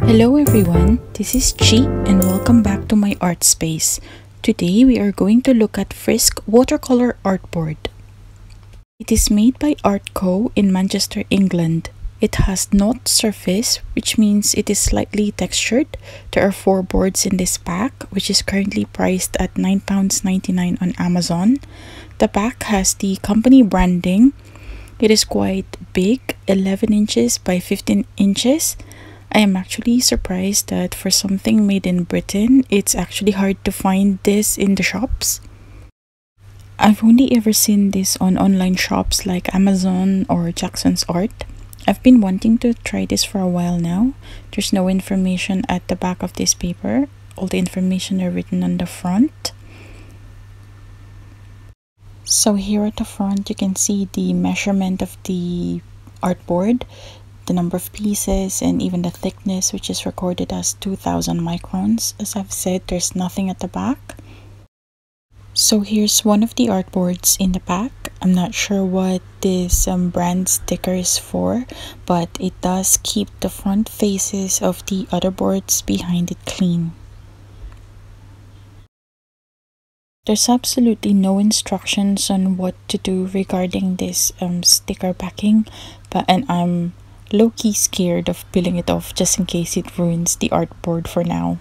Hello everyone, this is Chi and welcome back to my art space. Today we are going to look at Frisk Watercolor Artboard. It is made by Art Co in Manchester, England. It has knot surface, which means it is slightly textured. There are 4 boards in this pack, which is currently priced at £9.99 on Amazon. The back has the company branding. It is quite big, 11 inches by 15 inches. I am actually surprised that for something made in Britain, it's actually hard to find this in the shops. I've only ever seen this on online shops like Amazon or Jackson's Art. I've been wanting to try this for a while now. There's no information at the back of this paper. All the information are written on the front. So here at the front, you can see the measurement of the artboard, the number of pieces, and even the thickness, which is recorded as 2000 microns. As I've said, there's nothing at the back. So here's one of the artboards in the pack. I'm not sure what this brand sticker is for, but it does keep the front faces of the other boards behind it clean. There's absolutely no instructions on what to do regarding this sticker backing, and I'm low-key scared of peeling it off just in case it ruins the artboard for now.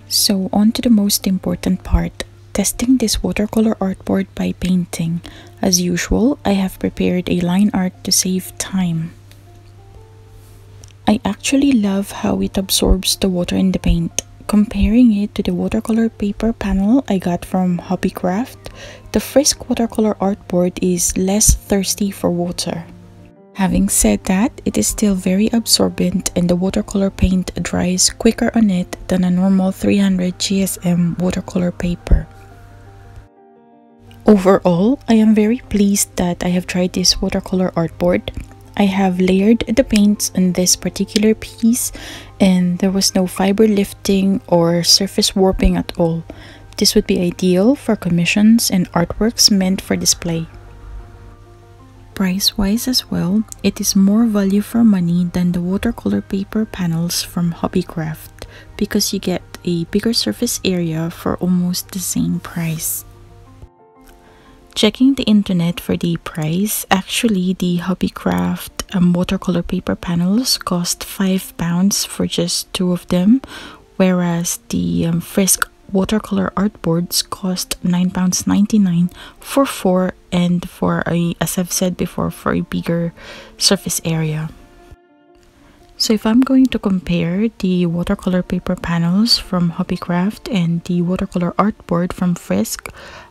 So on to the most important part, testing this watercolor artboard by painting. As usual, I have prepared a line art to save time. I actually love how it absorbs the water in the paint. Comparing it to the watercolor paper panel I got from Hobbycraft, the Frisk Watercolor Artboard is less thirsty for water. Having said that, it is still very absorbent and the watercolor paint dries quicker on it than a normal 300 GSM watercolor paper. Overall, I am very pleased that I have tried this watercolor artboard. I have layered the paints on this particular piece and there was no fiber lifting or surface warping at all. This would be ideal for commissions and artworks meant for display. Price-wise as well, it is more value for money than the watercolor paper panels from Hobbycraft because you get a bigger surface area for almost the same price. Checking the internet for the price, actually the Hobbycraft watercolor paper panels cost £5 for just 2 of them, whereas the Frisk watercolor artboards cost £9.99 for 4 and for a, as I've said before, for a bigger surface area. So if I'm going to compare the watercolor paper panels from Hobbycraft and the watercolor artboard from Frisk,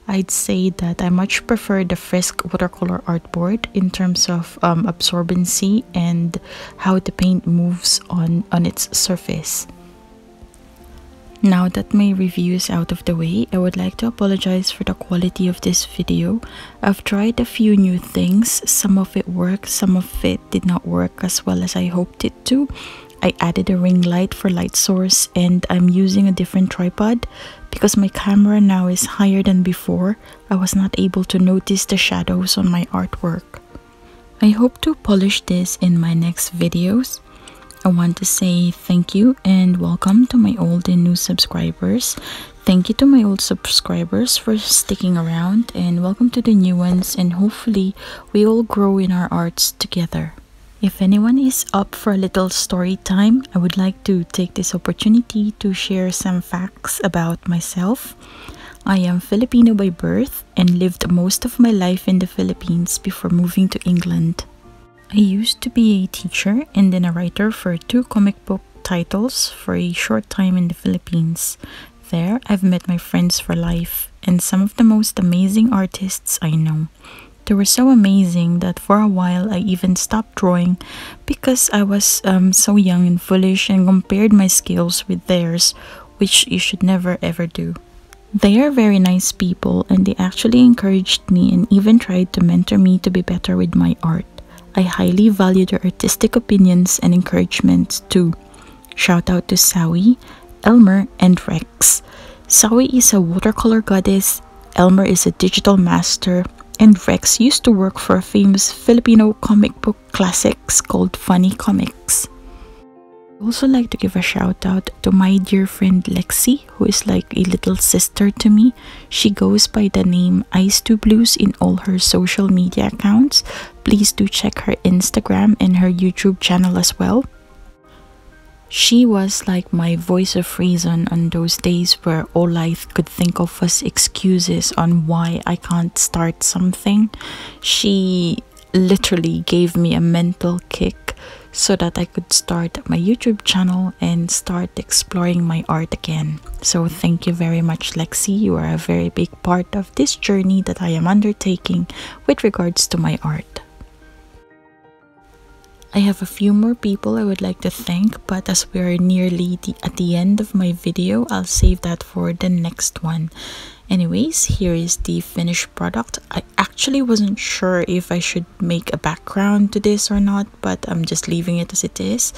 I'd say that I much prefer the Frisk watercolor artboard in terms of absorbency and how the paint moves on its surface. Now that my review is out of the way, I would like to apologize for the quality of this video. I've tried a few new things. Some of it worked, some of it did not work as well as I hoped it to. I added a ring light for light source and I'm using a different tripod because my camera now is higher than before. I was not able to notice the shadows on my artwork. I hope to polish this in my next videos. I want to say thank you and welcome to my old and new subscribers. Thank you to my old subscribers for sticking around and welcome to the new ones, and hopefully we all grow in our arts together. If anyone is up for a little story time, I would like to take this opportunity to share some facts about myself. I am Filipino by birth and lived most of my life in the Philippines before moving to England. I used to be a teacher and then a writer for 2 comic book titles for a short time in the Philippines. There, I've met my friends for life and some of the most amazing artists I know. They were so amazing that for a while I even stopped drawing because I was so young and foolish and compared my skills with theirs, which you should never ever do. They are very nice people and they actually encouraged me and even tried to mentor me to be better with my art. I highly value their artistic opinions and encouragement too. Shout out to Sawi, Elmer, and Rex. Sawi is a watercolor goddess, Elmer is a digital master, And Rex used to work for a famous Filipino comic book classics called Funny Comics. I also like to give a shout out to my dear friend Lexi, who is like a little sister to me. She goes by the name Ice2Blues in all her social media accounts. Please do check her Instagram and her YouTube channel as well. She was like my voice of reason on those days where all I could think of was excuses on why I can't start something. She literally gave me a mental kick so that I could start my YouTube channel and start exploring my art again. So thank you very much, Lexi. You are a very big part of this journey that I am undertaking with regards to my art. I have a few more people I would like to thank, but as we are nearly at the end of my video, I'll save that for the next one. Anyways, here is the finished product. I actually wasn't sure if I should make a background to this or not, but I'm just leaving it as it is.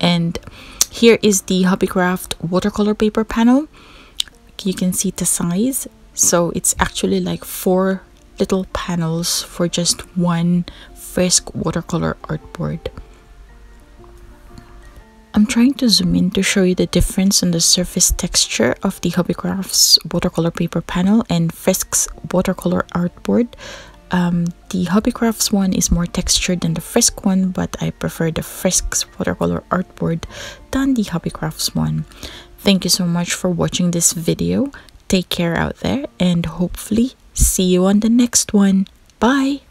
And here is the Hobbycraft watercolor paper panel. You can see the size. So it's actually like 4 little panels for just one Frisk Watercolor Artboard. I'm trying to zoom in to show you the difference in the surface texture of the Hobbycraft's watercolor paper panel and Frisk's Watercolor Artboard. The Hobbycraft's one is more textured than the Frisk one, but I prefer the Frisk's Watercolor Artboard than the Hobbycraft's one. Thank you so much for watching this video. Take care out there and hopefully see you on the next one. Bye!